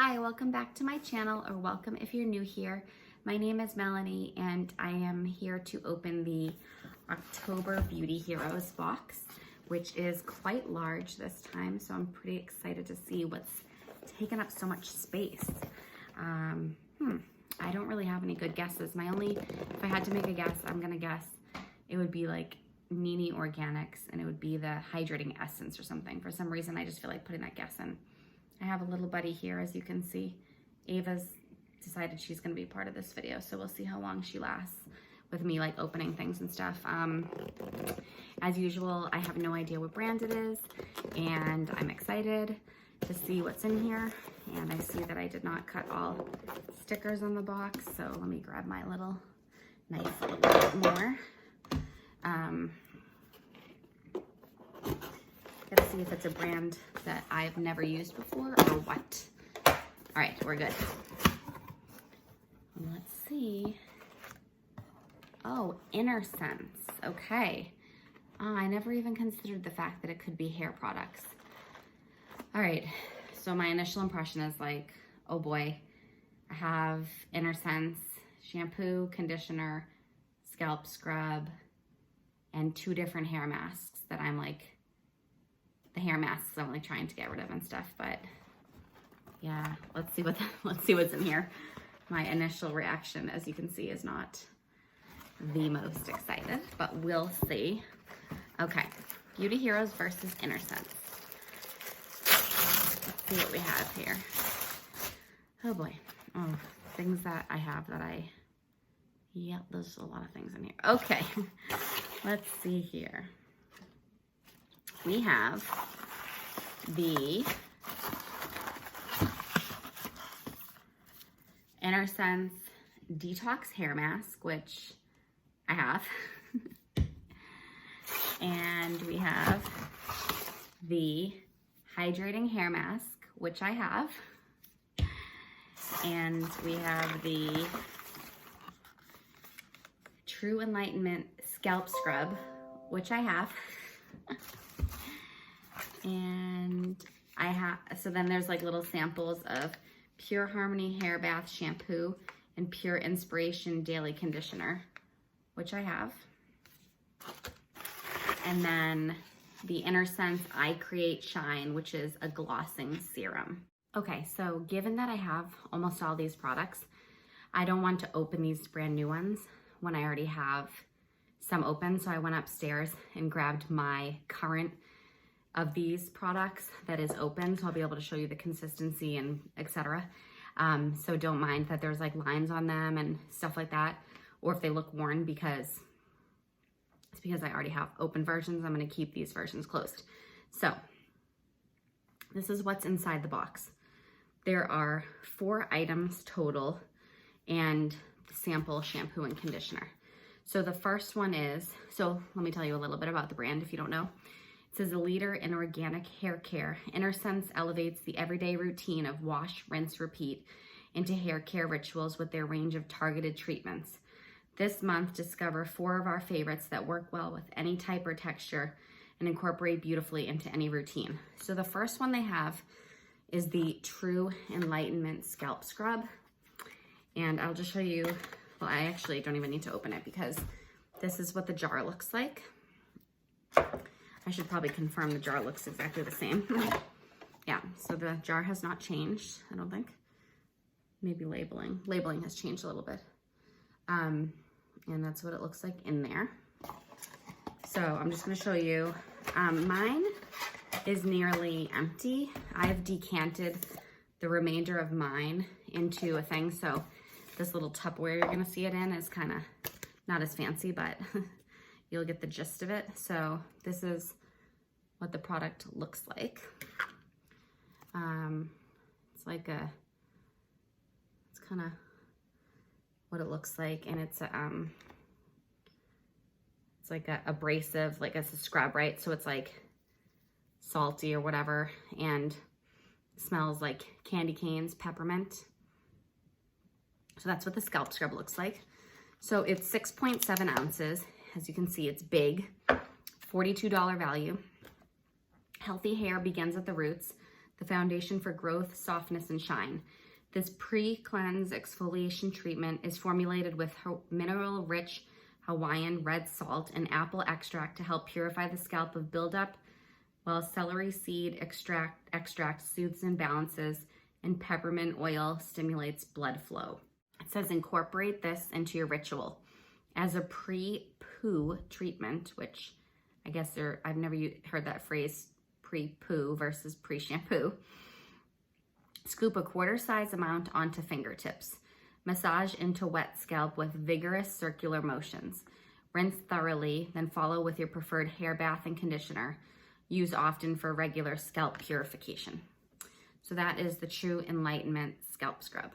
Hi, welcome back to my channel, or welcome if you're new here. My name is Melanie and I am here to open the October Beauty Heroes box, which is quite large this time, so I'm pretty excited to see what's taken up so much space. I don't really have any good guesses. If I had to make a guess, I'm gonna guess it would be like Nini Organics and it would be the Hydrating Essence or something. For some reason, I just feel like putting that guess in. I have a little buddy here, as you can see. Ava's decided she's gonna be part of this video, so we'll see how long she lasts with me like opening things and stuff. As usual, I have no idea what brand it is, and I'm excited to see what's in here. And I see that I did not cut all stickers on the box, so let me grab my little knife a little bit more. Let's see if it's a brand that I've never used before or what. All right, we're good. Let's see. Oh, Inner Sense. Okay. I never even considered the fact that it could be hair products. All right, so my initial impression is like, oh boy, I have Inner Sense shampoo, conditioner, scalp scrub, and 2 different hair masks that I'm like, the hair masks I'm like trying to get rid of and stuff, but yeah, let's see what's in here. My initial reaction, as you can see, is not the most excited, but we'll see. Okay, Beauty Heroes versus Inner Sense. Let's see what we have here. Oh boy. Oh, things that I have that yeah, there's a lot of things in here. Okay, let's see here. We have the Inner Sense Detox Hair Mask, which I have. And we have the Hydrating Hair Mask, which I have. And we have the True Enlightenment Scalp Scrub, which I have. And so then there's like little samples of Pure Harmony Hair Bath Shampoo and Pure Inspiration Daily Conditioner, which I have. And then the Inner Sense I Create Shine, which is a glossing serum. Okay, so given that I have almost all these products, I don't want to open these brand new ones when I already have some open. So I went upstairs and grabbed my current of these products that is open, so I'll be able to show you the consistency and etc. So don't mind that there's like lines on them and stuff like that, or if they look worn, because it's because I already have open versions. I'm gonna keep these versions closed. So this is what's inside the box. There are 4 items total and the sample shampoo and conditioner. So the first one is, so let me tell you a little bit about the brand if you don't know. It says a leader in organic hair care. Inner Sense elevates the everyday routine of wash, rinse, repeat into hair care rituals with their range of targeted treatments. This month, discover 4 of our favorites that work well with any type or texture and incorporate beautifully into any routine. So the first one they have is the True Enlightenment Scalp Scrub. And I'll just show you, well, I actually don't even need to open it because this is what the jar looks like. I should probably confirm the jar looks exactly the same. Yeah, so the jar has not changed, I don't think. Maybe labeling. Labeling has changed a little bit. And that's what it looks like in there. So I'm just gonna show you. Mine is nearly empty. I've decanted the remainder of mine into a thing. So this little Tupperware you're gonna see it in is kind of not as fancy, but you'll get the gist of it. So this is what the product looks like. It's like it's kind of what it looks like, and it's like a abrasive, like it's a scrub, right? So it's like salty or whatever, and smells like candy canes, peppermint. So that's what the scalp scrub looks like. So it's 6.7 ounces. As you can see, it's big, $42 value. Healthy hair begins at the roots. the foundation for growth, softness, and shine. This pre-cleanse exfoliation treatment is formulated with mineral-rich Hawaiian red salt and apple extract to help purify the scalp of buildup, while celery seed extract soothes and balances, and peppermint oil stimulates blood flow. It says incorporate this into your ritual as a pre-poo treatment, which I guess I've never heard that phrase, pre-poo versus pre-shampoo. Scoop a quarter-size amount onto fingertips. Massage into wet scalp with vigorous circular motions. Rinse thoroughly, then follow with your preferred hair bath and conditioner. Use often for regular scalp purification. So that is the True Enlightenment Scalp Scrub.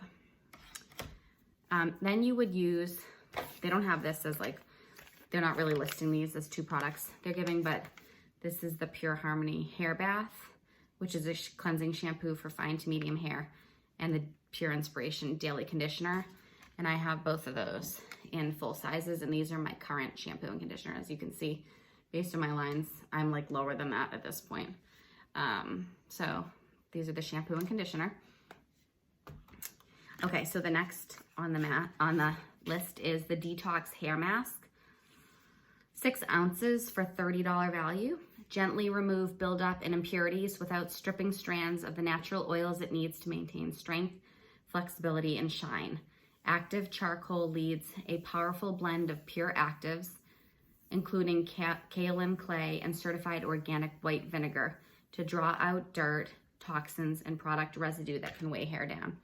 Then you would use, they don't have this as like, they're not really listing these as two products they're giving, but this is the Pure Harmony Hair Bath, which is a cleansing shampoo for fine to medium hair, and the Pure Inspiration Daily Conditioner. And I have both of those in full sizes, and these are my current shampoo and conditioner. As you can see, based on my lines, I'm like lower than that at this point. So these are the shampoo and conditioner. Okay, so the next on the list is the Detox Hair Mask. 6 ounces for $30 value. Gently remove buildup and impurities without stripping strands of the natural oils it needs to maintain strength, flexibility, and shine. Active charcoal leads a powerful blend of pure actives, including kaolin clay and certified organic white vinegar, to draw out dirt, toxins, and product residue that can weigh hair down.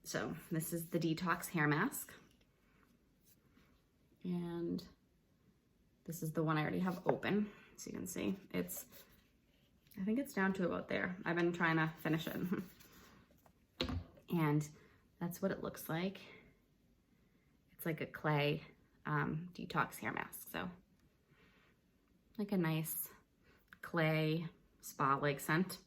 So this is the Detox Hair Mask. And this is the one I already have open, so you can see. I think it's down to about there. I've been trying to finish it. And that's what it looks like. It's like a clay detox hair mask. So like a nice clay spa-like scent.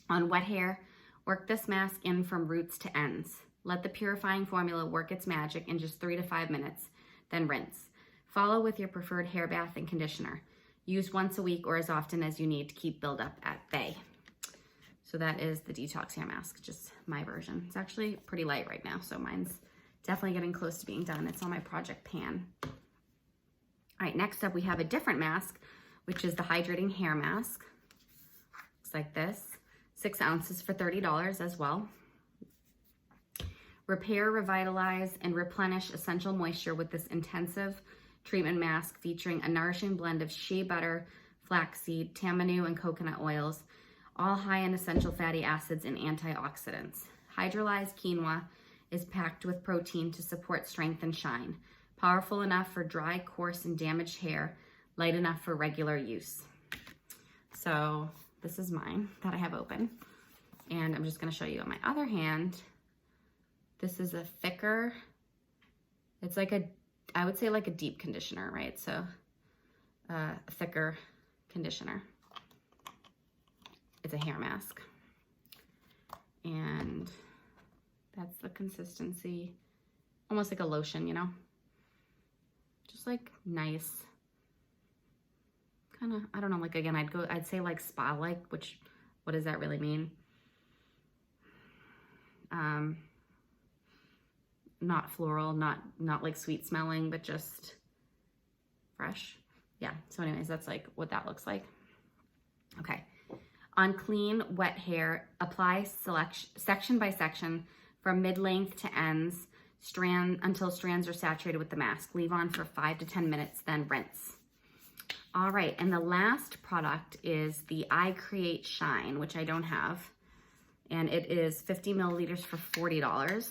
On wet hair, work this mask in from roots to ends. Let the purifying formula work its magic in just 3 to 5 minutes, then rinse. Follow with your preferred hair bath and conditioner. Use once a week or as often as you need to keep buildup at bay. So that is the Detox Hair Mask, just my version. It's actually pretty light right now, so mine's definitely getting close to being done. It's on my project pan. All right, next up we have a different mask, which is the Hydrating Hair Mask. Looks like this. 6 ounces for $30 as well. Repair, revitalize, and replenish essential moisture with this intensive treatment mask featuring a nourishing blend of shea butter, flaxseed, tamanu, and coconut oils, all high in essential fatty acids and antioxidants. Hydrolyzed quinoa is packed with protein to support strength and shine. Powerful enough for dry, coarse, and damaged hair, light enough for regular use. So this is mine that I have open. And I'm just gonna show you on my other hand. This is a thicker, it's like I would say like a deep conditioner, right? So a thicker conditioner. It's a hair mask. And that's the consistency, almost like a lotion, you know? Just like nice, kind of, I don't know, like again, I'd say like spa-like, which, what does that really mean? Not floral, not like sweet smelling, but just fresh. Yeah, so anyways, that's like what that looks like. Okay, on clean, wet hair, apply section by section from mid-length to ends, until strands are saturated with the mask. Leave on for 5 to 10 minutes, then rinse. All right, and the last product is the I Create Shine, which I don't have. And it is 50 milliliters for $40.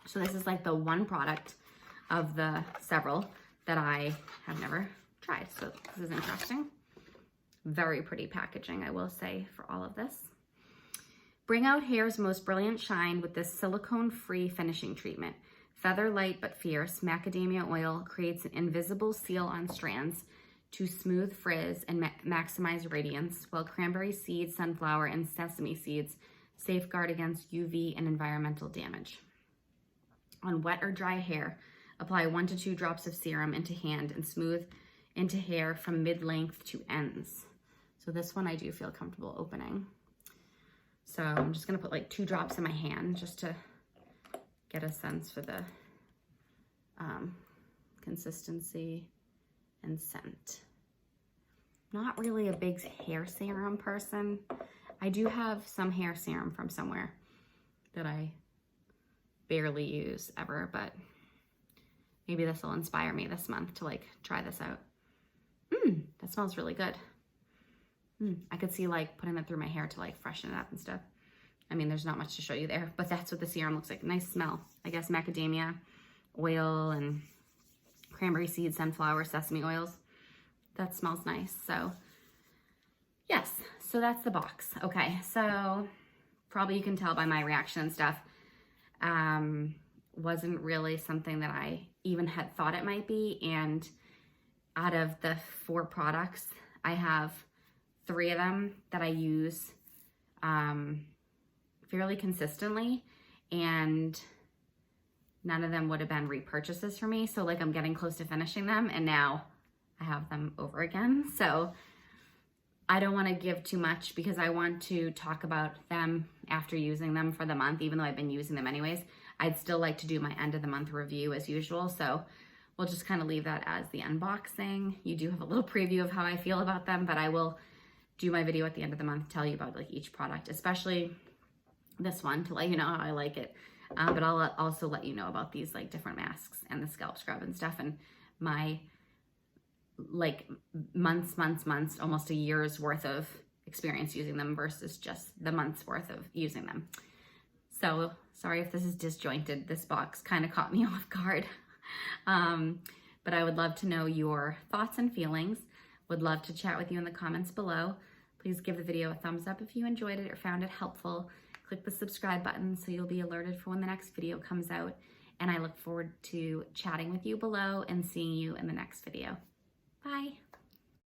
So this is like the one product of the several that I have never tried. So this is interesting. Very pretty packaging, I will say, for all of this. Bring out hair's most brilliant shine with this silicone-free finishing treatment. Feather light but fierce, macadamia oil creates an invisible seal on strands to smooth frizz and maximize radiance, while cranberry seeds, sunflower, and sesame seeds safeguard against UV and environmental damage. On wet or dry hair, apply 1 to 2 drops of serum into hand and smooth into hair from mid-length to ends. So this one I do feel comfortable opening. So I'm just gonna put like 2 drops in my hand just to get a sense for the consistency and scent. Not really a big hair serum person. I do have some hair serum from somewhere that I barely use ever, but maybe this will inspire me this month to like try this out. That smells really good. I could see like putting that through my hair to like freshen it up and stuff. I mean, there's not much to show you there, but that's what the serum looks like. Nice smell. I guess macadamia oil and cranberry seed, sunflower, sesame oils. That smells nice. So yes, so that's the box. Okay, so probably you can tell by my reaction and stuff. Wasn't really something that I even had thought it might be. And out of the 4 products, I have 3 of them that I use fairly consistently, and none of them would have been repurchases for me. So like I'm getting close to finishing them, and now I have them over again. So I don't want to give too much because I want to talk about them after using them for the month, even though I've been using them anyways. I'd still like to do my end of the month review as usual. So we'll just kind of leave that as the unboxing. You do have a little preview of how I feel about them, but I will do my video at the end of the month, tell you about like each product, especially this one, to let you know how I like it. But I'll also let you know about these like different masks and the scalp scrub and stuff, and my like months, almost a year's worth of experience using them versus just the month's worth of using them. So sorry if this is disjointed. This box kind of caught me off guard. But I would love to know your thoughts and feelings. Would love to chat with you in the comments below. Please give the video a thumbs up if you enjoyed it or found it helpful. Click the subscribe button so you'll be alerted for when the next video comes out. And I look forward to chatting with you below and seeing you in the next video. Bye.